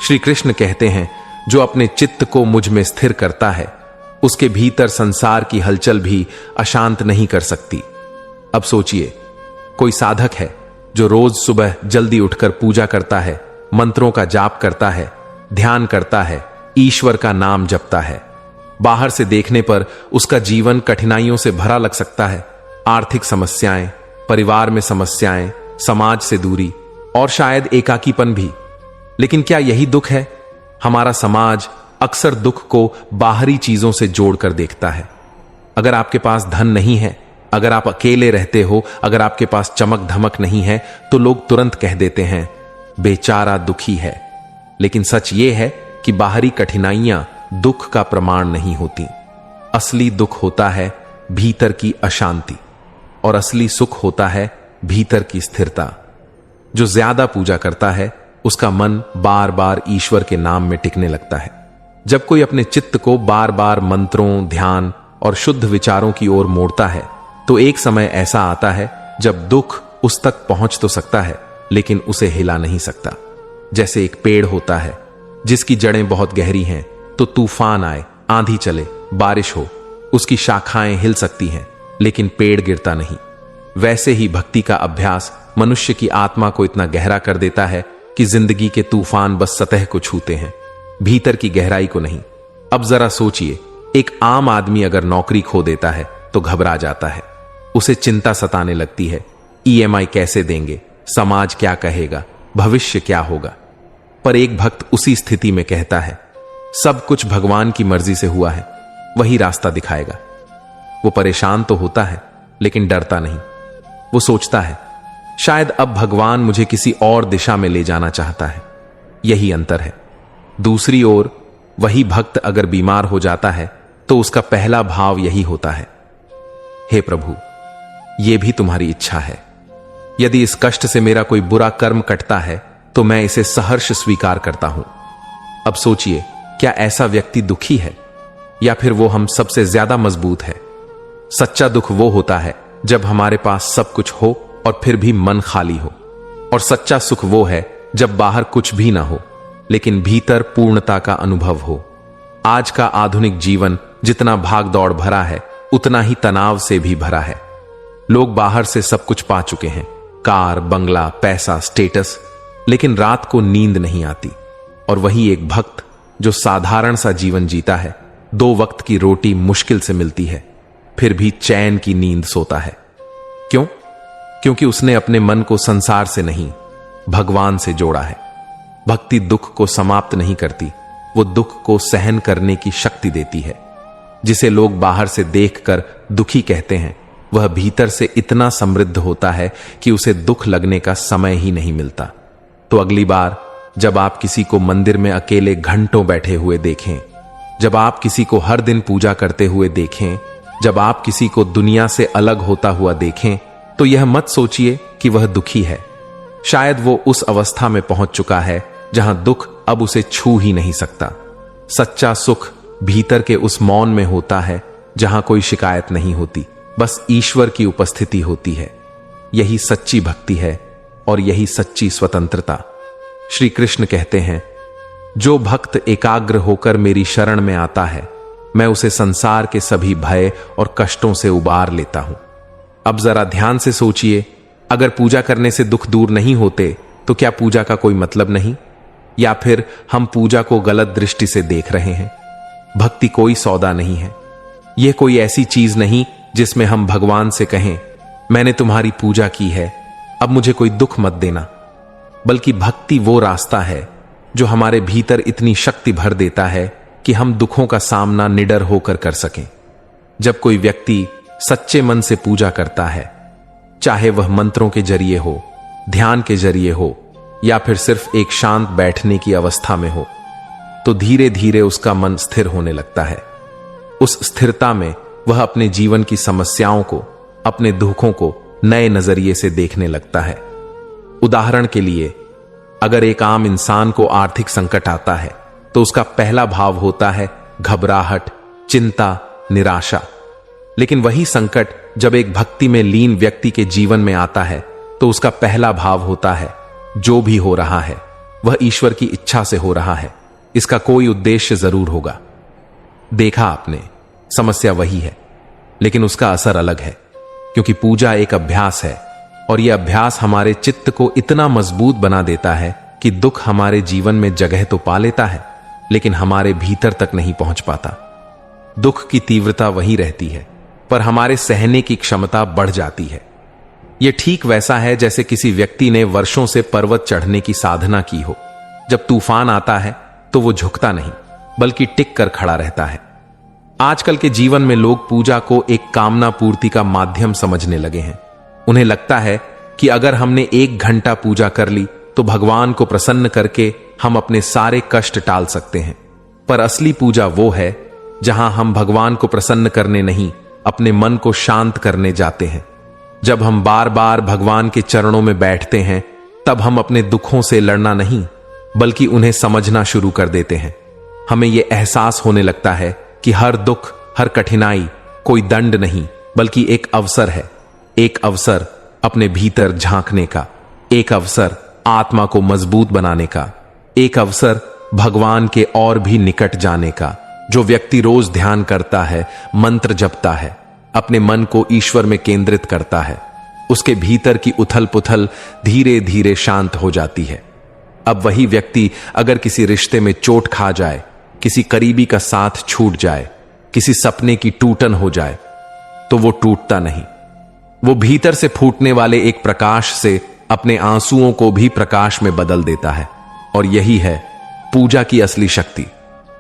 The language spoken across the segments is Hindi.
श्री कृष्ण कहते हैं, जो अपने चित्त को मुझ में स्थिर करता है, उसके भीतर संसार की हलचल भी अशांत नहीं कर सकती। अब सोचिए, कोई साधक है जो रोज सुबह जल्दी उठकर पूजा करता है, मंत्रों का जाप करता है, ध्यान करता है, ईश्वर का नाम जपता है। बाहर से देखने पर उसका जीवन कठिनाइयों से भरा लग सकता है। आर्थिक समस्याएं, परिवार में समस्याएं, समाज से दूरी और शायद एकाकीपन भी। लेकिन क्या यही दुख है? हमारा समाज अक्सर दुख को बाहरी चीजों से जोड़कर देखता है। अगर आपके पास धन नहीं है, अगर आप अकेले रहते हो, अगर आपके पास चमक धमक नहीं है, तो लोग तुरंत कह देते हैं, बेचारा दुखी है। लेकिन सच यह है कि बाहरी कठिनाइयां दुख का प्रमाण नहीं होती। असली दुख होता है भीतर की अशांति, और असली सुख होता है भीतर की स्थिरता। जो ज्यादा पूजा करता है, उसका मन बार बार ईश्वर के नाम में टिकने लगता है। जब कोई अपने चित्त को बार बार मंत्रों, ध्यान और शुद्ध विचारों की ओर मोड़ता है, तो एक समय ऐसा आता है जब दुख उस तक पहुंच तो सकता है, लेकिन उसे हिला नहीं सकता। जैसे एक पेड़ होता है जिसकी जड़ें बहुत गहरी हैं, तो तूफान आए, आंधी चले, बारिश हो, उसकी शाखाएं हिल सकती हैं, लेकिन पेड़ गिरता नहीं। वैसे ही भक्ति का अभ्यास मनुष्य की आत्मा को इतना गहरा कर देता है कि जिंदगी के तूफान बस सतह को छूते हैं, भीतर की गहराई को नहीं। अब जरा सोचिए, एक आम आदमी अगर नौकरी खो देता है तो घबरा जाता है, उसे चिंता सताने लगती है, ईएमआई कैसे देंगे, समाज क्या कहेगा, भविष्य क्या होगा। पर एक भक्त उसी स्थिति में कहता है, सब कुछ भगवान की मर्जी से हुआ है, वही रास्ता दिखाएगा। वो परेशान तो होता है, लेकिन डरता नहीं। वो सोचता है, शायद अब भगवान मुझे किसी और दिशा में ले जाना चाहता है। यही अंतर है। दूसरी ओर वही भक्त अगर बीमार हो जाता है, तो उसका पहला भाव यही होता है, हे प्रभु, यह भी तुम्हारी इच्छा है। यदि इस कष्ट से मेरा कोई बुरा कर्म कटता है, तो मैं इसे सहर्ष स्वीकार करता हूं। अब सोचिए, क्या ऐसा व्यक्ति दुखी है, या फिर वो हम सबसे ज्यादा मजबूत है? सच्चा दुख वो होता है जब हमारे पास सब कुछ हो और फिर भी मन खाली हो, और सच्चा सुख वो है जब बाहर कुछ भी ना हो, लेकिन भीतर पूर्णता का अनुभव हो। आज का आधुनिक जीवन जितना भाग दौड़ भरा है, उतना ही तनाव से भी भरा है। लोग बाहर से सब कुछ पा चुके हैं, कार, बंगला, पैसा, स्टेटस, लेकिन रात को नींद नहीं आती। और वही एक भक्त जो साधारण सा जीवन जीता है, 2 वक्त की रोटी मुश्किल से मिलती है, फिर भी चैन की नींद सोता है। क्यों? क्योंकि उसने अपने मन को संसार से नहीं, भगवान से जोड़ा है। भक्ति दुख को समाप्त नहीं करती, वो दुख को सहन करने की शक्ति देती है। जिसे लोग बाहर से देखकर दुखी कहते हैं, वह भीतर से इतना समृद्ध होता है कि उसे दुख लगने का समय ही नहीं मिलता। तो अगली बार जब आप किसी को मंदिर में अकेले घंटों बैठे हुए देखें, जब आप किसी को हर दिन पूजा करते हुए देखें, जब आप किसी को दुनिया से अलग होता हुआ देखें, तो यह मत सोचिए कि वह दुखी है। शायद वो उस अवस्था में पहुंच चुका है जहां दुख अब उसे छू ही नहीं सकता। सच्चा सुख भीतर के उस मौन में होता है जहां कोई शिकायत नहीं होती, बस ईश्वर की उपस्थिति होती है। यही सच्ची भक्ति है और यही सच्ची स्वतंत्रता। श्री कृष्ण कहते हैं, जो भक्त एकाग्र होकर मेरी शरण में आता है, मैं उसे संसार के सभी भय और कष्टों से उबार लेता हूं। अब जरा ध्यान से सोचिए, अगर पूजा करने से दुख दूर नहीं होते, तो क्या पूजा का कोई मतलब नहीं? या फिर हम पूजा को गलत दृष्टि से देख रहे हैं? भक्ति कोई सौदा नहीं है। यह कोई ऐसी चीज नहीं जिसमें हम भगवान से कहें, मैंने तुम्हारी पूजा की है, अब मुझे कोई दुख मत देना। बल्कि भक्ति वो रास्ता है जो हमारे भीतर इतनी शक्ति भर देता है कि हम दुखों का सामना निडर होकर कर सकें। जब कोई व्यक्ति सच्चे मन से पूजा करता है, चाहे वह मंत्रों के जरिए हो, ध्यान के जरिए हो, या फिर सिर्फ एक शांत बैठने की अवस्था में हो, तो धीरे धीरे उसका मन स्थिर होने लगता है। उस स्थिरता में वह अपने जीवन की समस्याओं को, अपने दुखों को नए नजरिए से देखने लगता है। उदाहरण के लिए, अगर एक आम इंसान को आर्थिक संकट आता है, तो उसका पहला भाव होता है घबराहट, चिंता, निराशा। लेकिन वही संकट जब एक भक्ति में लीन व्यक्ति के जीवन में आता है, तो उसका पहला भाव होता है, जो भी हो रहा है, वह ईश्वर की इच्छा से हो रहा है, इसका कोई उद्देश्य जरूर होगा। देखा आपने, समस्या वही है, लेकिन उसका असर अलग है, क्योंकि पूजा एक अभ्यास है और यह अभ्यास हमारे चित्त को इतना मजबूत बना देता है कि दुख हमारे जीवन में जगह तो पा लेता है, लेकिन हमारे भीतर तक नहीं पहुंच पाता। दुख की तीव्रता वही रहती है, पर हमारे सहने की क्षमता बढ़ जाती है। यह ठीक वैसा है जैसे किसी व्यक्ति ने वर्षों से पर्वत चढ़ने की साधना की हो। जब तूफान आता है तो वो झुकता नहीं, बल्कि टिक कर खड़ा रहता है। आजकल के जीवन में लोग पूजा को एक कामना पूर्ति का माध्यम समझने लगे हैं। उन्हें लगता है कि अगर हमने 1 घंटा पूजा कर ली तो भगवान को प्रसन्न करके हम अपने सारे कष्ट टाल सकते हैं। पर असली पूजा वो है जहां हम भगवान को प्रसन्न करने नहीं, अपने मन को शांत करने जाते हैं। जब हम बार बार भगवान के चरणों में बैठते हैं, तब हम अपने दुखों से लड़ना नहीं, बल्कि उन्हें समझना शुरू कर देते हैं। हमें यह एहसास होने लगता है कि हर दुख, हर कठिनाई कोई दंड नहीं, बल्कि एक अवसर है। एक अवसर अपने भीतर झांकने का, एक अवसर आत्मा को मजबूत बनाने का, एक अवसर भगवान के और भी निकट जाने का। जो व्यक्ति रोज ध्यान करता है, मंत्र जपता है, अपने मन को ईश्वर में केंद्रित करता है, उसके भीतर की उथल पुथल धीरे धीरे शांत हो जाती है। अब वही व्यक्ति अगर किसी रिश्ते में चोट खा जाए, किसी करीबी का साथ छूट जाए, किसी सपने की टूटन हो जाए, तो वो टूटता नहीं। वो भीतर से फूटने वाले एक प्रकाश से अपने आंसुओं को भी प्रकाश में बदल देता है। और यही है पूजा की असली शक्ति।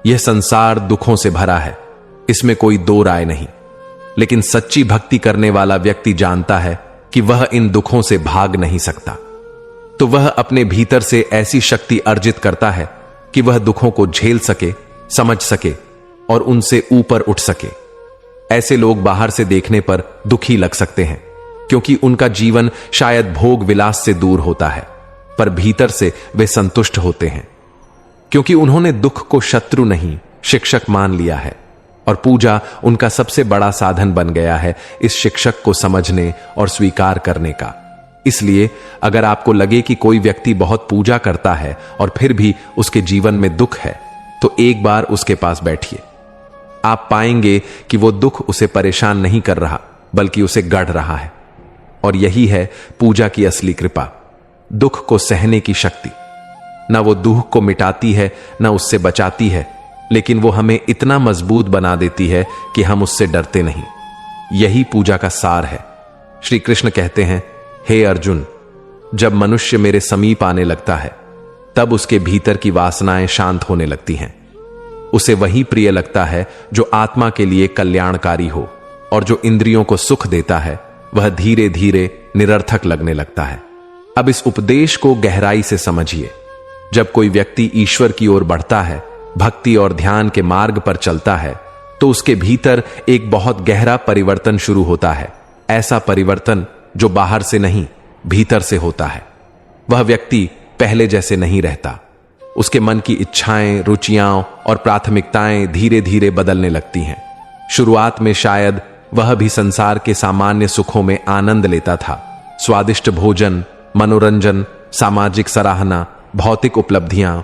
यह संसार दुखों से भरा है, इसमें कोई दो राय नहीं, लेकिन सच्ची भक्ति करने वाला व्यक्ति जानता है कि वह इन दुखों से भाग नहीं सकता। तो वह अपने भीतर से ऐसी शक्ति अर्जित करता है कि वह दुखों को झेल सके, समझ सके और उनसे ऊपर उठ सके। ऐसे लोग बाहर से देखने पर दुखी लग सकते हैं, क्योंकि उनका जीवन शायद भोग विलास से दूर होता है, पर भीतर से वे संतुष्ट होते हैं, क्योंकि उन्होंने दुख को शत्रु नहीं शिक्षक मान लिया है। और पूजा उनका सबसे बड़ा साधन बन गया है इस शिक्षक को समझने और स्वीकार करने का। इसलिए अगर आपको लगे कि कोई व्यक्ति बहुत पूजा करता है और फिर भी उसके जीवन में दुख है, तो एक बार उसके पास बैठिए। आप पाएंगे कि वो दुख उसे परेशान नहीं कर रहा, बल्कि उसे गढ़ रहा है। और यही है पूजा की असली कृपा, दुख को सहने की शक्ति। ना वो दुख को मिटाती है, ना उससे बचाती है, लेकिन वो हमें इतना मजबूत बना देती है कि हम उससे डरते नहीं। यही पूजा का सार है। श्री कृष्ण कहते हैं, हे अर्जुन, जब मनुष्य मेरे समीप आने लगता है, तब उसके भीतर की वासनाएं शांत होने लगती हैं। उसे वही प्रिय लगता है जो आत्मा के लिए कल्याणकारी हो, और जो इंद्रियों को सुख देता है वह धीरे धीरे निरर्थक लगने लगता है। अब इस उपदेश को गहराई से समझिए। जब कोई व्यक्ति ईश्वर की ओर बढ़ता है, भक्ति और ध्यान के मार्ग पर चलता है, तो उसके भीतर एक बहुत गहरा परिवर्तन शुरू होता है। ऐसा परिवर्तन जो बाहर से नहीं, भीतर से होता है। वह व्यक्ति पहले जैसे नहीं रहता। उसके मन की इच्छाएं, रुचियां और प्राथमिकताएं धीरे धीरे बदलने लगती हैं। शुरुआत में शायद वह भी संसार के सामान्य सुखों में आनंद लेता था, स्वादिष्ट भोजन, मनोरंजन, सामाजिक सराहना, भौतिक उपलब्धियां।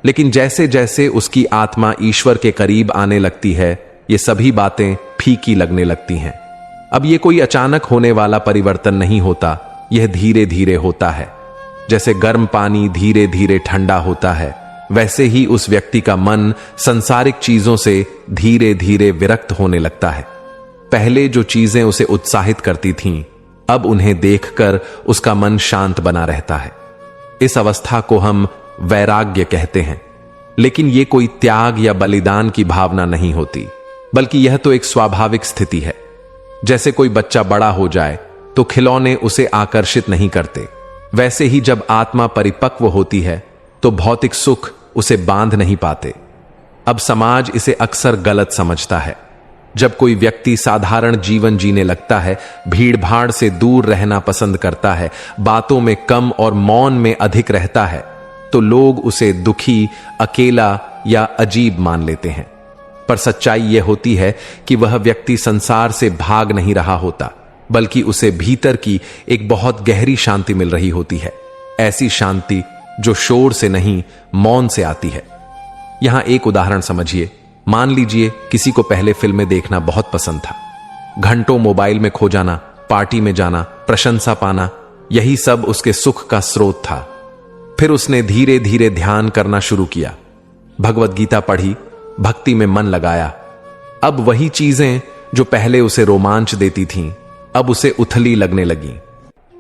लेकिन जैसे जैसे उसकी आत्मा ईश्वर के करीब आने लगती है, ये सभी बातें फीकी लगने लगती हैं। अब ये कोई अचानक होने वाला परिवर्तन नहीं होता, यह धीरे धीरे होता है। जैसे गर्म पानी धीरे धीरे ठंडा होता है, वैसे ही उस व्यक्ति का मन संसारिक चीजों से धीरे धीरे विरक्त होने लगता है। पहले जो चीजें उसे उत्साहित करती थीं, अब उन्हें देखकर उसका मन शांत बना रहता है। इस अवस्था को हम वैराग्य कहते हैं। लेकिन यह कोई त्याग या बलिदान की भावना नहीं होती, बल्कि यह तो एक स्वाभाविक स्थिति है। जैसे कोई बच्चा बड़ा हो जाए तो खिलौने उसे आकर्षित नहीं करते, वैसे ही जब आत्मा परिपक्व होती है तो भौतिक सुख उसे बांध नहीं पाते। अब समाज इसे अक्सर गलत समझता है। जब कोई व्यक्ति साधारण जीवन जीने लगता है, भीड़ भाड़ से दूर रहना पसंद करता है, बातों में कम और मौन में अधिक रहता है, तो लोग उसे दुखी, अकेला या अजीब मान लेते हैं। पर सच्चाई यह होती है कि वह व्यक्ति संसार से भाग नहीं रहा होता, बल्कि उसे भीतर की एक बहुत गहरी शांति मिल रही होती है। ऐसी शांति जो शोर से नहीं मौन से आती है। यहां एक उदाहरण समझिए। मान लीजिए किसी को पहले फिल्में देखना बहुत पसंद था। घंटों मोबाइल में खो जाना, पार्टी में जाना, प्रशंसा पाना, यही सब उसके सुख का स्रोत था। फिर उसने धीरे धीरे ध्यान करना शुरू किया, भगवत गीता पढ़ी, भक्ति में मन लगाया। अब वही चीजें जो पहले उसे रोमांच देती थीं, अब उसे उथली लगने लगी।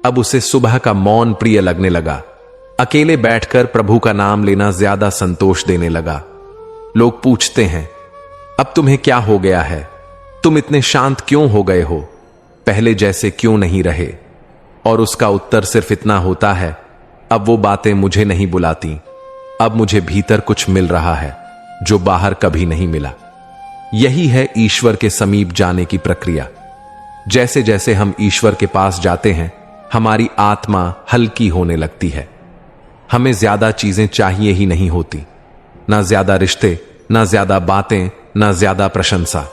अब उसे सुबह का मौन प्रिय लगने लगा। अकेले बैठकर प्रभु का नाम लेना ज्यादा संतोष देने लगा। लोग पूछते हैं, अब तुम्हें क्या हो गया है? तुम इतने शांत क्यों हो गए हो? पहले जैसे क्यों नहीं रहे? और उसका उत्तर सिर्फ इतना होता है, अब वो बातें मुझे नहीं बुलाती। अब मुझे भीतर कुछ मिल रहा है जो बाहर कभी नहीं मिला। यही है ईश्वर के समीप जाने की प्रक्रिया। जैसे जैसे हम ईश्वर के पास जाते हैं, हमारी आत्मा हल्की होने लगती है। हमें ज्यादा चीजें चाहिए ही नहीं होती, ना ज्यादा रिश्ते, ना ज्यादा बातें, ना ज्यादा प्रशंसा।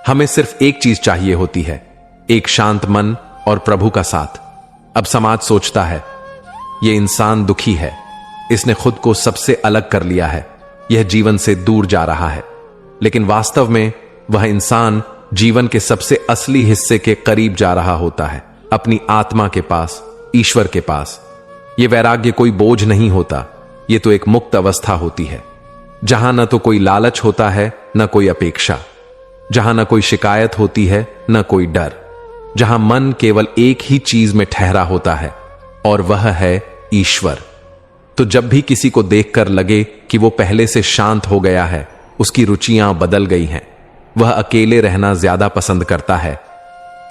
हमें सिर्फ एक चीज चाहिए होती है, एक शांत मन और प्रभु का साथ। अब समाज सोचता है, यह इंसान दुखी है, इसने खुद को सबसे अलग कर लिया है, यह जीवन से दूर जा रहा है। लेकिन वास्तव में वह इंसान जीवन के सबसे असली हिस्से के करीब जा रहा होता है, अपनी आत्मा के पास, ईश्वर के पास। यह वैराग्य कोई बोझ नहीं होता, यह तो एक मुक्त अवस्था होती है, जहां न तो कोई लालच होता है, न कोई अपेक्षा, जहां न कोई शिकायत होती है, न कोई डर, जहां मन केवल एक ही चीज में ठहरा होता है, और वह है ईश्वर। तो जब भी किसी को देखकर लगे कि वो पहले से शांत हो गया है, उसकी रुचियां बदल गई हैं, वह अकेले रहना ज्यादा पसंद करता है,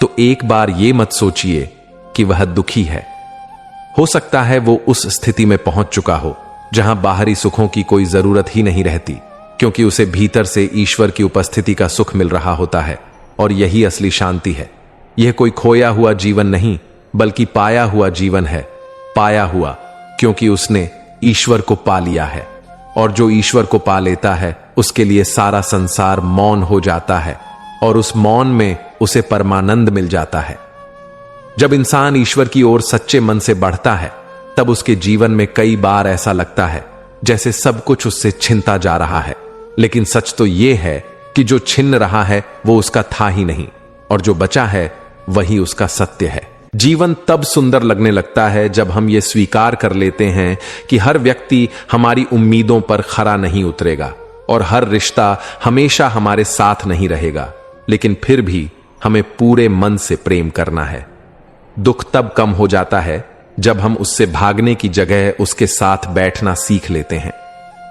तो एक बार ये मत सोचिए कि वह दुखी है। हो सकता है वो उस स्थिति में पहुंच चुका हो जहां बाहरी सुखों की कोई जरूरत ही नहीं रहती, क्योंकि उसे भीतर से ईश्वर की उपस्थिति का सुख मिल रहा होता है, और यही असली शांति है। यह कोई खोया हुआ जीवन नहीं, बल्कि पाया हुआ जीवन है। पाया हुआ क्योंकि उसने ईश्वर को पा लिया है, और जो ईश्वर को पा लेता है उसके लिए सारा संसार मौन हो जाता है, और उस मौन में उसे परमानंद मिल जाता है। जब इंसान ईश्वर की ओर सच्चे मन से बढ़ता है, तब उसके जीवन में कई बार ऐसा लगता है जैसे सब कुछ उससे छिनता जा रहा है। लेकिन सच तो यह है कि जो छिन रहा है वो उसका था ही नहीं, और जो बचा है वही उसका सत्य है। जीवन तब सुंदर लगने लगता है जब हम ये स्वीकार कर लेते हैं कि हर व्यक्ति हमारी उम्मीदों पर खरा नहीं उतरेगा, और हर रिश्ता हमेशा हमारे साथ नहीं रहेगा, लेकिन फिर भी हमें पूरे मन से प्रेम करना है। दुख तब कम हो जाता है जब हम उससे भागने की जगह उसके साथ बैठना सीख लेते हैं,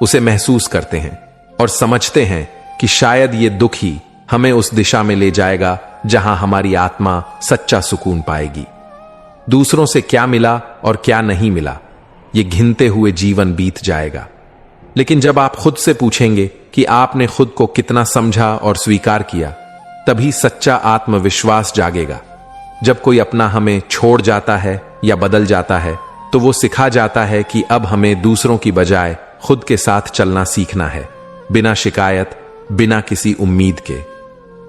उसे महसूस करते हैं, और समझते हैं कि शायद ये दुख ही हमें उस दिशा में ले जाएगा जहां हमारी आत्मा सच्चा सुकून पाएगी। दूसरों से क्या मिला और क्या नहीं मिला, ये घिनते हुए जीवन बीत जाएगा। लेकिन जब आप खुद से पूछेंगे कि आपने खुद को कितना समझा और स्वीकार किया, तभी सच्चा आत्मविश्वास जागेगा। जब कोई अपना हमें छोड़ जाता है या बदल जाता है, तो वो सिखा जाता है कि अब हमें दूसरों की बजाय खुद के साथ चलना सीखना है, बिना शिकायत, बिना किसी उम्मीद के।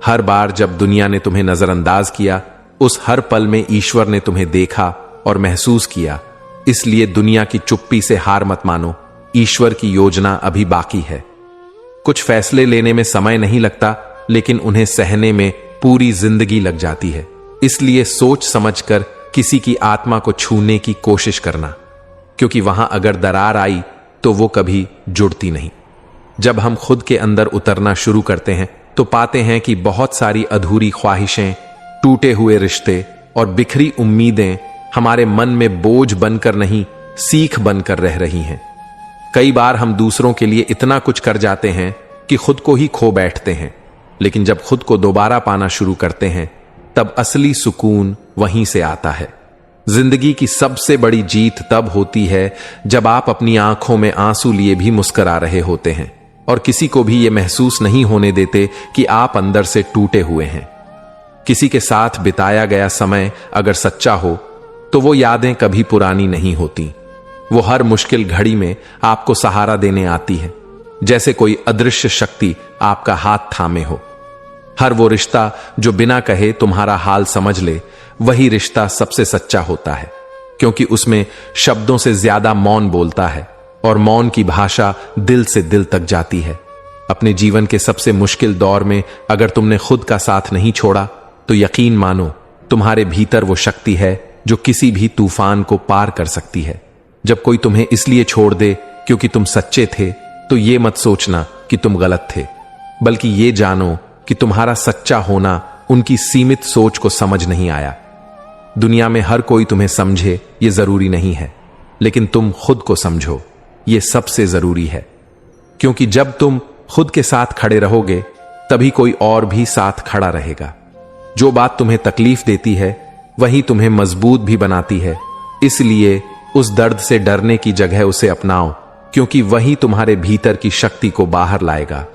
हर बार जब दुनिया ने तुम्हें नजरअंदाज किया, उस हर पल में ईश्वर ने तुम्हें देखा और महसूस किया। इसलिए दुनिया की चुप्पी से हार मत मानो, ईश्वर की योजना अभी बाकी है। कुछ फैसले लेने में समय नहीं लगता, लेकिन उन्हें सहने में पूरी जिंदगी लग जाती है। इसलिए सोच समझकर किसी की आत्मा को छूने की कोशिश करना, क्योंकि वहां अगर दरार आई तो वो कभी जुड़ती नहीं। जब हम खुद के अंदर उतरना शुरू करते हैं, तो पाते हैं कि बहुत सारी अधूरी ख्वाहिशें, टूटे हुए रिश्ते और बिखरी उम्मीदें हमारे मन में बोझ बनकर नहीं, सीख बनकर रह रही हैं। कई बार हम दूसरों के लिए इतना कुछ कर जाते हैं कि खुद को ही खो बैठते हैं, लेकिन जब खुद को दोबारा पाना शुरू करते हैं, तब असली सुकून वहीं से आता है। जिंदगी की सबसे बड़ी जीत तब होती है जब आप अपनी आंखों में आंसू लिए भी मुस्कुरा रहे होते हैं, और किसी को भी यह महसूस नहीं होने देते कि आप अंदर से टूटे हुए हैं। किसी के साथ बिताया गया समय अगर सच्चा हो, तो वो यादें कभी पुरानी नहीं होती। वो हर मुश्किल घड़ी में आपको सहारा देने आती है, जैसे कोई अदृश्य शक्ति आपका हाथ थामे हो। हर वो रिश्ता जो बिना कहे तुम्हारा हाल समझ ले, वही रिश्ता सबसे सच्चा होता है, क्योंकि उसमें शब्दों से ज्यादा मौन बोलता है। और मौन की भाषा दिल से दिल तक जाती है। अपने जीवन के सबसे मुश्किल दौर में अगर तुमने खुद का साथ नहीं छोड़ा तो यकीन मानो तुम्हारे भीतर वो शक्ति है जो किसी भी तूफान को पार कर सकती है। जब कोई तुम्हें इसलिए छोड़ दे क्योंकि तुम सच्चे थे तो ये मत सोचना कि तुम गलत थे, बल्कि ये जानो कि तुम्हारा सच्चा होना उनकी सीमित सोच को समझ नहीं आया। दुनिया में हर कोई तुम्हें समझे ये जरूरी नहीं है, लेकिन तुम खुद को समझो ये सबसे जरूरी है। क्योंकि जब तुम खुद के साथ खड़े रहोगे तभी कोई और भी साथ खड़ा रहेगा। जो बात तुम्हें तकलीफ देती है वही तुम्हें मजबूत भी बनाती है, इसलिए उस दर्द से डरने की जगह उसे अपनाओ, क्योंकि वही तुम्हारे भीतर की शक्ति को बाहर लाएगा।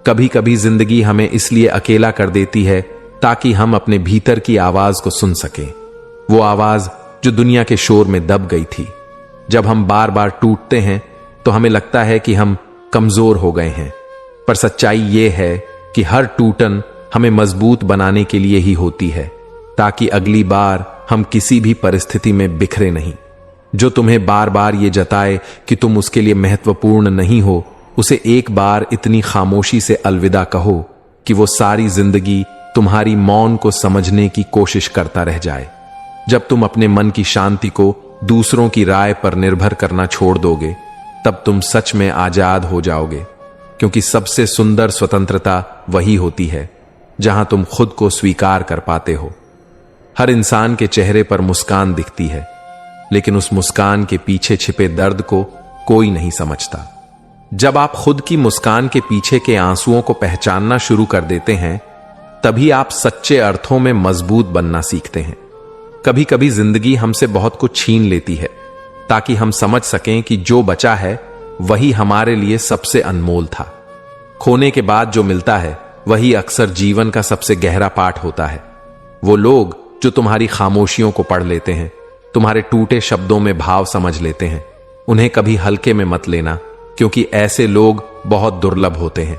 कभी कभी जिंदगी हमें इसलिए अकेला कर देती है ताकि हम अपने भीतर की आवाज को सुन सकें, वो आवाज जो दुनिया के शोर में दब गई थी। जब हम बार बार टूटते हैं तो हमें लगता है कि हम कमजोर हो गए हैं, पर सच्चाई ये है कि हर टूटन हमें मजबूत बनाने के लिए ही होती है, ताकि अगली बार हम किसी भी परिस्थिति में बिखरे नहीं। जो तुम्हें बार बार ये जताए कि तुम उसके लिए महत्वपूर्ण नहीं हो, उसे एक बार इतनी खामोशी से अलविदा कहो कि वो सारी जिंदगी तुम्हारी मौन को समझने की कोशिश करता रह जाए। जब तुम अपने मन की शांति को दूसरों की राय पर निर्भर करना छोड़ दोगे तब तुम सच में आजाद हो जाओगे, क्योंकि सबसे सुंदर स्वतंत्रता वही होती है जहां तुम खुद को स्वीकार कर पाते हो। हर इंसान के चेहरे पर मुस्कान दिखती है, लेकिन उस मुस्कान के पीछे छिपे दर्द को कोई नहीं समझता। जब आप खुद की मुस्कान के पीछे के आंसुओं को पहचानना शुरू कर देते हैं तभी आप सच्चे अर्थों में मजबूत बनना सीखते हैं। कभी कभी जिंदगी हमसे बहुत कुछ छीन लेती है ताकि हम समझ सकें कि जो बचा है वही हमारे लिए सबसे अनमोल था। खोने के बाद जो मिलता है वही अक्सर जीवन का सबसे गहरा पाठ होता है। वो लोग जो तुम्हारी खामोशियों को पढ़ लेते हैं, तुम्हारे टूटे शब्दों में भाव समझ लेते हैं, उन्हें कभी हल्के में मत लेना, क्योंकि ऐसे लोग बहुत दुर्लभ होते हैं।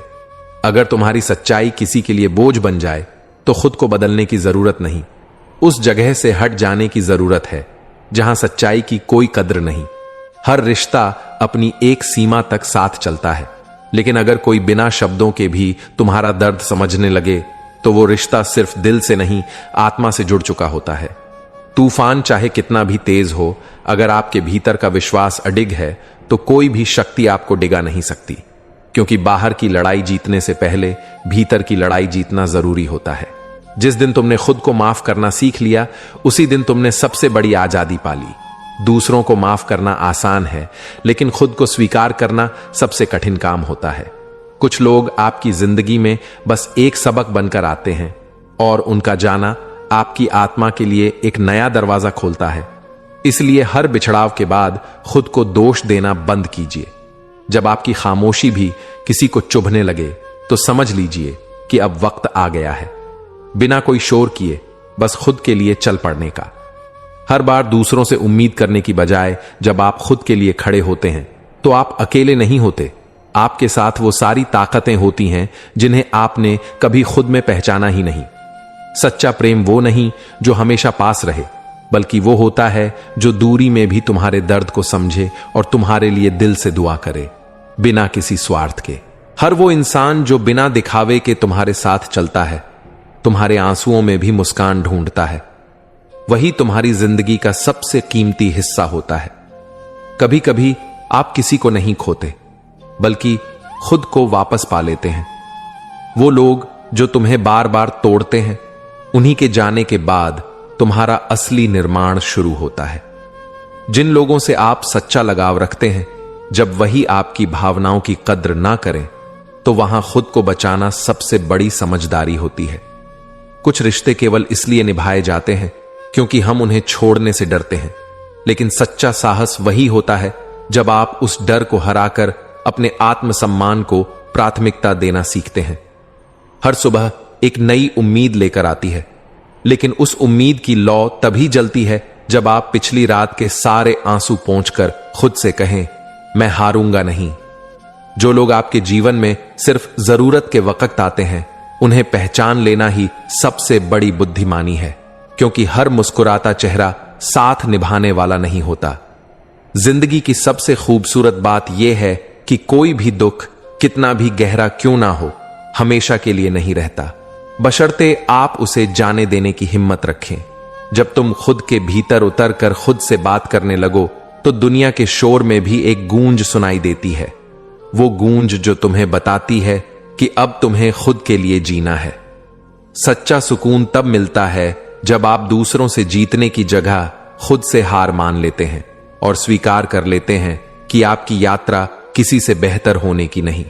अगर तुम्हारी सच्चाई किसी के लिए बोझ बन जाए तो खुद को बदलने की जरूरत नहीं, उस जगह से हट जाने की जरूरत है जहां सच्चाई की कोई कद्र नहीं। हर रिश्ता अपनी एक सीमा तक साथ चलता है, लेकिन अगर कोई बिना शब्दों के भी तुम्हारा दर्द समझने लगे तो वो रिश्ता सिर्फ दिल से नहीं आत्मा से जुड़ चुका होता है। तूफान चाहे कितना भी तेज हो, अगर आपके भीतर का विश्वास अडिग है तो कोई भी शक्ति आपको डिगा नहीं सकती, क्योंकि बाहर की लड़ाई जीतने से पहले भीतर की लड़ाई जीतना जरूरी होता है। जिस दिन तुमने खुद को माफ करना सीख लिया उसी दिन तुमने सबसे बड़ी आजादी पाली। दूसरों को माफ करना आसान है, लेकिन खुद को स्वीकार करना सबसे कठिन काम होता है। कुछ लोग आपकी जिंदगी में बस एक सबक बनकर आते हैं और उनका जाना आपकी आत्मा के लिए एक नया दरवाजा खोलता है। इसलिए हर बिछड़ाव के बाद खुद को दोष देना बंद कीजिए। जब आपकी खामोशी भी किसी को चुभने लगे तो समझ लीजिए कि अब वक्त आ गया है। बिना कोई शोर किए बस खुद के लिए चल पड़ने का। हर बार दूसरों से उम्मीद करने की बजाय जब आप खुद के लिए खड़े होते हैं तो आप अकेले नहीं होते, आपके साथ वो सारी ताकतें होती हैं जिन्हें आपने कभी खुद में पहचाना ही नहीं। सच्चा प्रेम वो नहीं जो हमेशा पास रहे, बल्कि वो होता है जो दूरी में भी तुम्हारे दर्द को समझे और तुम्हारे लिए दिल से दुआ करे, बिना किसी स्वार्थ के। हर वो इंसान जो बिना दिखावे के तुम्हारे साथ चलता है, तुम्हारे आंसुओं में भी मुस्कान ढूंढता है, वही तुम्हारी जिंदगी का सबसे कीमती हिस्सा होता है। कभी कभी आप किसी को नहीं खोते, बल्कि खुद को वापस पा लेते हैं। वो लोग जो तुम्हें बार बार तोड़ते हैं, उन्हीं के जाने के बाद तुम्हारा असली निर्माण शुरू होता है। जिन लोगों से आप सच्चा लगाव रखते हैं, जब वही आपकी भावनाओं की कद्र ना करें तो वहां खुद को बचाना सबसे बड़ी समझदारी होती है। कुछ रिश्ते केवल इसलिए निभाए जाते हैं क्योंकि हम उन्हें छोड़ने से डरते हैं, लेकिन सच्चा साहस वही होता है जब आप उस डर को हराकर अपने आत्मसम्मान को प्राथमिकता देना सीखते हैं। हर सुबह एक नई उम्मीद लेकर आती है, लेकिन उस उम्मीद की लौ तभी जलती है जब आप पिछली रात के सारे आंसू पोंछकर खुद से कहें, मैं हारूंगा नहीं। जो लोग आपके जीवन में सिर्फ जरूरत के वक्त आते हैं, उन्हें पहचान लेना ही सबसे बड़ी बुद्धिमानी है, क्योंकि हर मुस्कुराता चेहरा साथ निभाने वाला नहीं होता। जिंदगी की सबसे खूबसूरत बात यह है कि कोई भी दुख कितना भी गहरा क्यों ना हो, हमेशा के लिए नहीं रहता, बशर्ते आप उसे जाने देने की हिम्मत रखें। जब तुम खुद के भीतर उतर कर खुद से बात करने लगो तो दुनिया के शोर में भी एक गूंज सुनाई देती है, वो गूंज जो तुम्हें बताती है कि अब तुम्हें खुद के लिए जीना है। सच्चा सुकून तब मिलता है जब आप दूसरों से जीतने की जगह खुद से हार मान लेते हैं और स्वीकार कर लेते हैं कि आपकी यात्रा किसी से बेहतर होने की नहीं,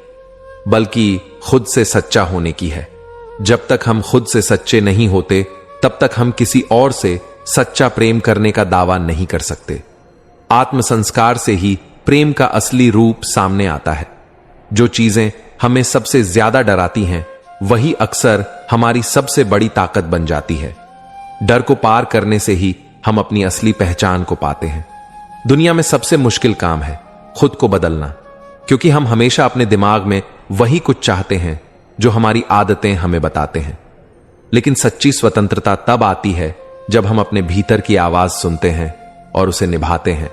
बल्कि खुद से सच्चा होने की है। जब तक हम खुद से सच्चे नहीं होते तब तक हम किसी और से सच्चा प्रेम करने का दावा नहीं कर सकते। आत्म संस्कार से ही प्रेम का असली रूप सामने आता है। जो चीजें हमें सबसे ज्यादा डराती हैं वही अक्सर हमारी सबसे बड़ी ताकत बन जाती है। डर को पार करने से ही हम अपनी असली पहचान को पाते हैं। दुनिया में सबसे मुश्किल काम है खुद को बदलना, क्योंकि हम हमेशा अपने दिमाग में वही कुछ चाहते हैं जो हमारी आदतें हमें बताते हैं। लेकिन सच्ची स्वतंत्रता तब आती है जब हम अपने भीतर की आवाज सुनते हैं और उसे निभाते हैं।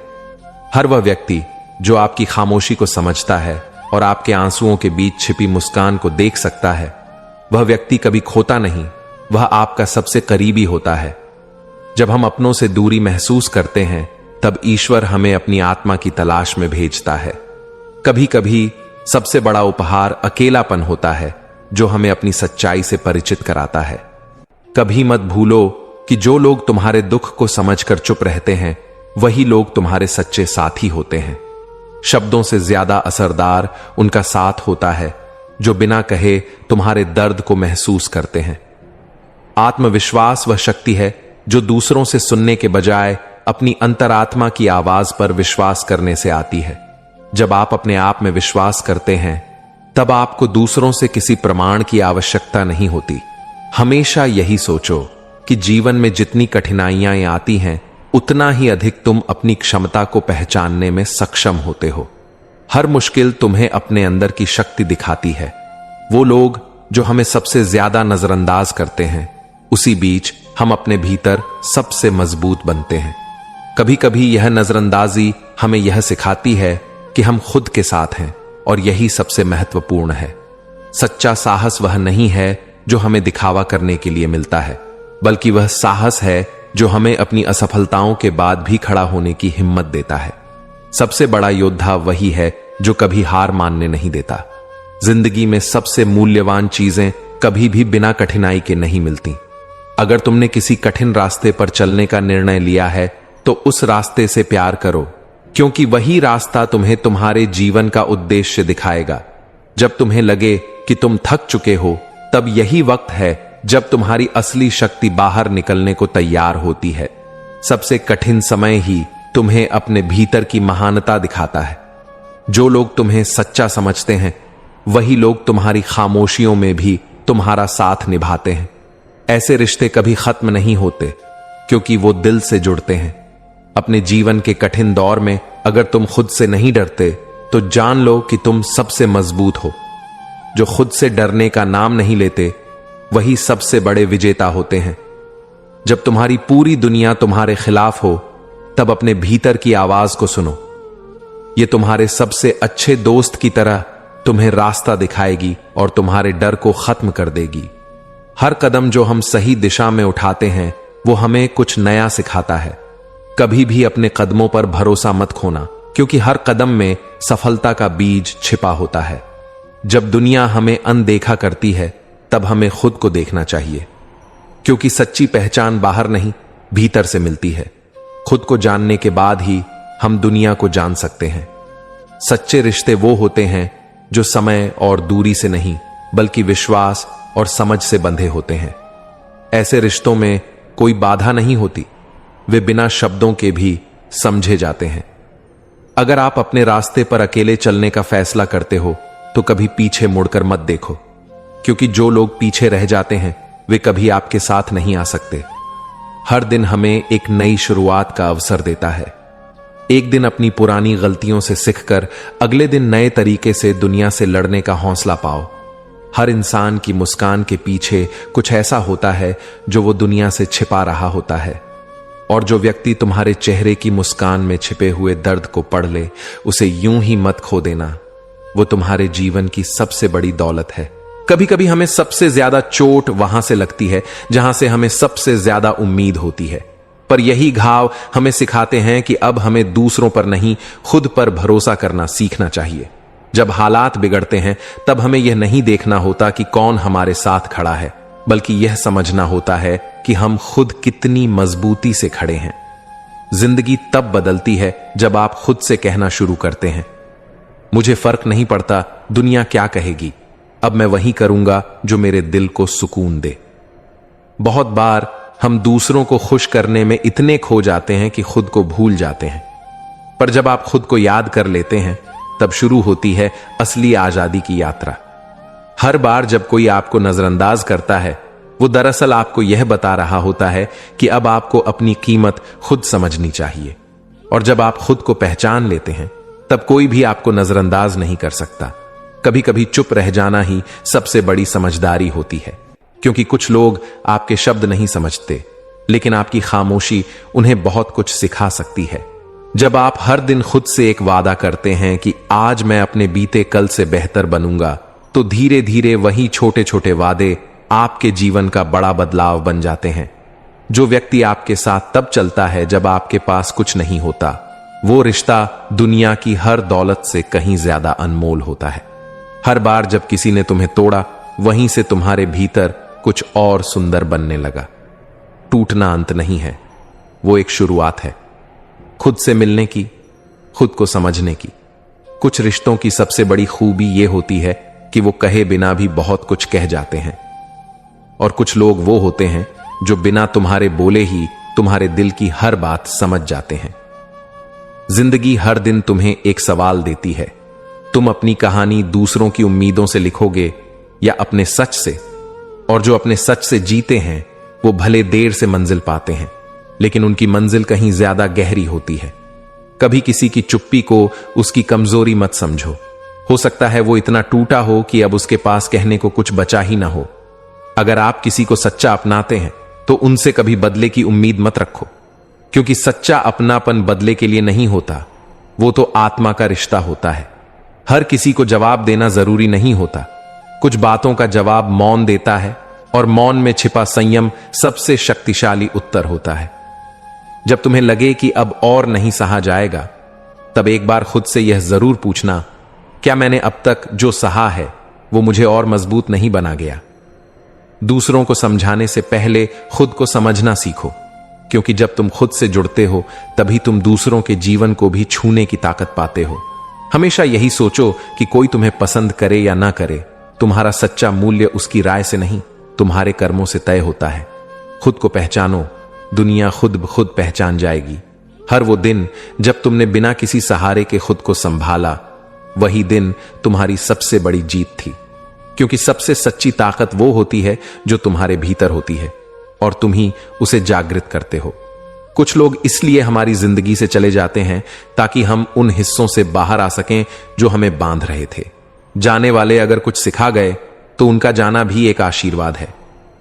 हर वह व्यक्ति जो आपकी खामोशी को समझता है और आपके आंसुओं के बीच छिपी मुस्कान को देख सकता है, वह व्यक्ति कभी खोता नहीं, वह आपका सबसे करीबी होता है। जब हम अपनों से दूरी महसूस करते हैं तब ईश्वर हमें अपनी आत्मा की तलाश में भेजता है। कभी कभी सबसे बड़ा उपहार अकेलापन होता है जो हमें अपनी सच्चाई से परिचित कराता है। कभी मत भूलो कि जो लोग तुम्हारे दुख को समझकर चुप रहते हैं वही लोग तुम्हारे सच्चे साथी होते हैं। शब्दों से ज्यादा असरदार उनका साथ होता है जो बिना कहे तुम्हारे दर्द को महसूस करते हैं। आत्मविश्वास वह शक्ति है जो दूसरों से सुनने के बजाय अपनी अंतरात्मा की आवाज पर विश्वास करने से आती है। जब आप अपने आप में विश्वास करते हैं तब आपको दूसरों से किसी प्रमाण की आवश्यकता नहीं होती। हमेशा यही सोचो कि जीवन में जितनी कठिनाइयां आती हैं उतना ही अधिक तुम अपनी क्षमता को पहचानने में सक्षम होते हो। हर मुश्किल तुम्हें अपने अंदर की शक्ति दिखाती है। वो लोग जो हमें सबसे ज्यादा नजरअंदाज करते हैं, उसी बीच हम अपने भीतर सबसे मजबूत बनते हैं। कभी कभी यह नजरअंदाजी हमें यह सिखाती है कि हम खुद के साथ हैं, और यही सबसे महत्वपूर्ण है। सच्चा साहस वह नहीं है जो हमें दिखावा करने के लिए मिलता है, बल्कि वह साहस है जो हमें अपनी असफलताओं के बाद भी खड़ा होने की हिम्मत देता है। सबसे बड़ा योद्धा वही है जो कभी हार मानने नहीं देता। जिंदगी में सबसे मूल्यवान चीजें कभी भी बिना कठिनाई के नहीं मिलती। अगर तुमने किसी कठिन रास्ते पर चलने का निर्णय लिया है तो उस रास्ते से प्यार करो, क्योंकि वही रास्ता तुम्हें तुम्हारे जीवन का उद्देश्य दिखाएगा। जब तुम्हें लगे कि तुम थक चुके हो, तब यही वक्त है जब तुम्हारी असली शक्ति बाहर निकलने को तैयार होती है। सबसे कठिन समय ही तुम्हें अपने भीतर की महानता दिखाता है। जो लोग तुम्हें सच्चा समझते हैं वही लोग तुम्हारी खामोशियों में भी तुम्हारा साथ निभाते हैं। ऐसे रिश्ते कभी खत्म नहीं होते, क्योंकि वो दिल से जुड़ते हैं। अपने जीवन के कठिन दौर में अगर तुम खुद से नहीं डरते तो जान लो कि तुम सबसे मजबूत हो। जो खुद से डरने का नाम नहीं लेते वही सबसे बड़े विजेता होते हैं। जब तुम्हारी पूरी दुनिया तुम्हारे खिलाफ हो तब अपने भीतर की आवाज को सुनो। ये तुम्हारे सबसे अच्छे दोस्त की तरह तुम्हें रास्ता दिखाएगी और तुम्हारे डर को खत्म कर देगी। हर कदम जो हम सही दिशा में उठाते हैं वो हमें कुछ नया सिखाता है। कभी भी अपने कदमों पर भरोसा मत खोना, क्योंकि हर कदम में सफलता का बीज छिपा होता है। जब दुनिया हमें अनदेखा करती है तब हमें खुद को देखना चाहिए, क्योंकि सच्ची पहचान बाहर नहीं भीतर से मिलती है। खुद को जानने के बाद ही हम दुनिया को जान सकते हैं। सच्चे रिश्ते वो होते हैं जो समय और दूरी से नहीं बल्कि विश्वास और समझ से बंधे होते हैं। ऐसे रिश्तों में कोई बाधा नहीं होती, वे बिना शब्दों के भी समझे जाते हैं। अगर आप अपने रास्ते पर अकेले चलने का फैसला करते हो तो कभी पीछे मुड़कर मत देखो, क्योंकि जो लोग पीछे रह जाते हैं वे कभी आपके साथ नहीं आ सकते। हर दिन हमें एक नई शुरुआत का अवसर देता है। एक दिन अपनी पुरानी गलतियों से सीखकर अगले दिन नए तरीके से दुनिया से लड़ने का हौसला पाओ। हर इंसान की मुस्कान के पीछे कुछ ऐसा होता है जो वो दुनिया से छिपा रहा होता है। और जो व्यक्ति तुम्हारे चेहरे की मुस्कान में छिपे हुए दर्द को पढ़ ले, उसे यूं ही मत खो देना। वो तुम्हारे जीवन की सबसे बड़ी दौलत है। कभी कभी हमें सबसे ज्यादा चोट वहां से लगती है जहां से हमें सबसे ज्यादा उम्मीद होती है, पर यही घाव हमें सिखाते हैं कि अब हमें दूसरों पर नहीं, खुद पर भरोसा करना सीखना चाहिए। जब हालात बिगड़ते हैं तब हमें यह नहीं देखना होता कि कौन हमारे साथ खड़ा है, बल्कि यह समझना होता है कि हम खुद कितनी मजबूती से खड़े हैं। जिंदगी तब बदलती है जब आप खुद से कहना शुरू करते हैं, मुझे फर्क नहीं पड़ता दुनिया क्या कहेगी, अब मैं वही करूंगा जो मेरे दिल को सुकून दे। बहुत बार हम दूसरों को खुश करने में इतने खो जाते हैं कि खुद को भूल जाते हैं, पर जब आप खुद को याद कर लेते हैं तब शुरू होती है असली आजादी की यात्रा। हर बार जब कोई आपको नजरअंदाज करता है, वो दरअसल आपको यह बता रहा होता है कि अब आपको अपनी कीमत खुद समझनी चाहिए। और जब आप खुद को पहचान लेते हैं तब कोई भी आपको नजरअंदाज नहीं कर सकता। कभी कभी चुप रह जाना ही सबसे बड़ी समझदारी होती है, क्योंकि कुछ लोग आपके शब्द नहीं समझते, लेकिन आपकी खामोशी उन्हें बहुत कुछ सिखा सकती है। जब आप हर दिन खुद से एक वादा करते हैं कि आज मैं अपने बीते कल से बेहतर बनूंगा, तो धीरे धीरे वही छोटे छोटे वादे आपके जीवन का बड़ा बदलाव बन जाते हैं। जो व्यक्ति आपके साथ तब चलता है जब आपके पास कुछ नहीं होता, वो रिश्ता दुनिया की हर दौलत से कहीं ज्यादा अनमोल होता है। हर बार जब किसी ने तुम्हें तोड़ा, वहीं से तुम्हारे भीतर कुछ और सुंदर बनने लगा। टूटना अंत नहीं है, वो एक शुरुआत है, खुद से मिलने की, खुद को समझने की। कुछ रिश्तों की सबसे बड़ी खूबी यह होती है कि वो कहे बिना भी बहुत कुछ कह जाते हैं, और कुछ लोग वो होते हैं जो बिना तुम्हारे बोले ही तुम्हारे दिल की हर बात समझ जाते हैं। जिंदगी हर दिन तुम्हें एक सवाल देती है, तुम अपनी कहानी दूसरों की उम्मीदों से लिखोगे या अपने सच से? और जो अपने सच से जीते हैं वो भले देर से मंजिल पाते हैं, लेकिन उनकी मंजिल कहीं ज्यादा गहरी होती है। कभी किसी की चुप्पी को उसकी कमजोरी मत समझो। हो सकता है वो इतना टूटा हो कि अब उसके पास कहने को कुछ बचा ही ना हो। अगर आप किसी को सच्चा अपनाते हैं तो उनसे कभी बदले की उम्मीद मत रखो, क्योंकि सच्चा अपनापन बदले के लिए नहीं होता, वो तो आत्मा का रिश्ता होता है। हर किसी को जवाब देना जरूरी नहीं होता। कुछ बातों का जवाब मौन देता है, और मौन में छिपा संयम सबसे शक्तिशाली उत्तर होता है। जब तुम्हें लगे कि अब और नहीं सहा जाएगा, तब एक बार खुद से यह जरूर पूछना, क्या मैंने अब तक जो सहा है वो मुझे और मजबूत नहीं बना गया? दूसरों को समझाने से पहले खुद को समझना सीखो, क्योंकि जब तुम खुद से जुड़ते हो तभी तुम दूसरों के जीवन को भी छूने की ताकत पाते हो। हमेशा यही सोचो कि कोई तुम्हें पसंद करे या ना करे, तुम्हारा सच्चा मूल्य उसकी राय से नहीं, तुम्हारे कर्मों से तय होता है। खुद को पहचानो, दुनिया खुद ब खुद पहचान जाएगी। हर वो दिन जब तुमने बिना किसी सहारे के खुद को संभाला, वही दिन तुम्हारी सबसे बड़ी जीत थी, क्योंकि सबसे सच्ची ताकत वो होती है जो तुम्हारे भीतर होती है और तुम ही उसे जागृत करते हो। कुछ लोग इसलिए हमारी जिंदगी से चले जाते हैं ताकि हम उन हिस्सों से बाहर आ सकें जो हमें बांध रहे थे। जाने वाले अगर कुछ सिखा गए तो उनका जाना भी एक आशीर्वाद है।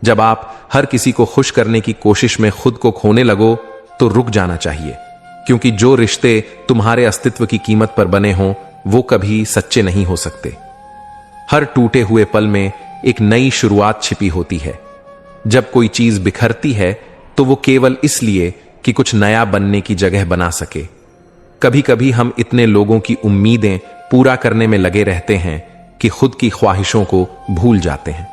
जब आप हर किसी को खुश करने की कोशिश में खुद को खोने लगो तो रुक जाना चाहिए, क्योंकि जो रिश्ते तुम्हारे अस्तित्व की कीमत पर बने हों वो कभी सच्चे नहीं हो सकते। हर टूटे हुए पल में एक नई शुरुआत छिपी होती है। जब कोई चीज बिखरती है तो वो केवल इसलिए कि कुछ नया बनने की जगह बना सके। कभी कभी हम इतने लोगों की उम्मीदें पूरा करने में लगे रहते हैं कि खुद की ख्वाहिशों को भूल जाते हैं।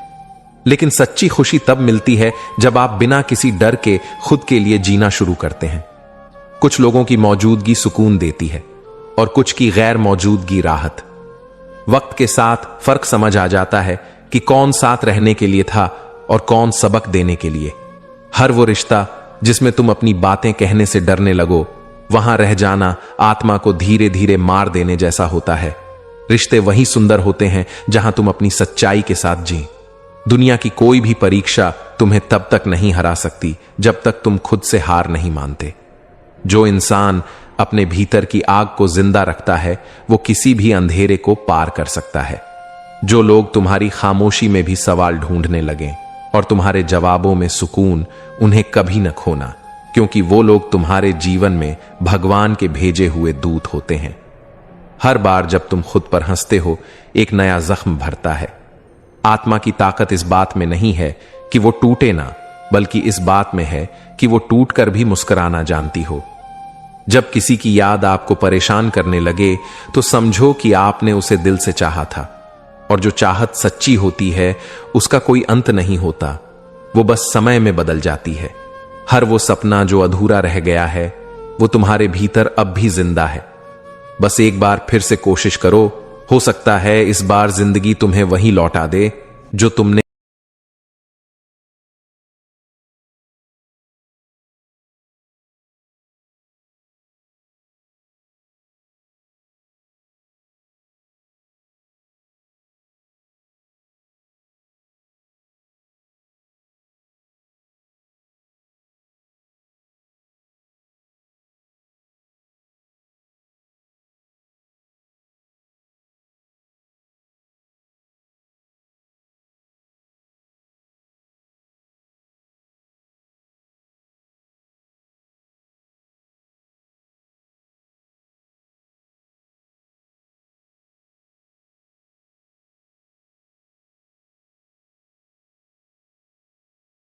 लेकिन सच्ची खुशी तब मिलती है जब आप बिना किसी डर के खुद के लिए जीना शुरू करते हैं। कुछ लोगों की मौजूदगी सुकून देती है और कुछ की गैर मौजूदगी राहत। वक्त के साथ फर्क समझ आ जाता है कि कौन साथ रहने के लिए था और कौन सबक देने के लिए। हर वो रिश्ता जिसमें तुम अपनी बातें कहने से डरने लगो, वहां रह जाना आत्मा को धीरे धीरे मार देने जैसा होता है। रिश्ते वही सुंदर होते हैं जहां तुम अपनी सच्चाई के साथ जी। दुनिया की कोई भी परीक्षा तुम्हें तब तक नहीं हरा सकती जब तक तुम खुद से हार नहीं मानते। जो इंसान अपने भीतर की आग को जिंदा रखता है वो किसी भी अंधेरे को पार कर सकता है। जो लोग तुम्हारी खामोशी में भी सवाल ढूंढने लगें और तुम्हारे जवाबों में सुकून, उन्हें कभी न खोना, क्योंकि वो लोग तुम्हारे जीवन में भगवान के भेजे हुए दूत होते हैं। हर बार जब तुम खुद पर हंसते हो, एक नया जख्म भरता है। आत्मा की ताकत इस बात में नहीं है कि वो टूटे ना, बल्कि इस बात में है कि वो टूट कर भी मुस्कुराना जानती हो। जब किसी की याद आपको परेशान करने लगे तो समझो कि आपने उसे दिल से चाहा था, और जो चाहत सच्ची होती है उसका कोई अंत नहीं होता, वो बस समय में बदल जाती है। हर वो सपना जो अधूरा रह गया है वो तुम्हारे भीतर अब भी जिंदा है। बस एक बार फिर से कोशिश करो, हो सकता है इस बार जिंदगी तुम्हें वहीं लौटा दे जो तुमने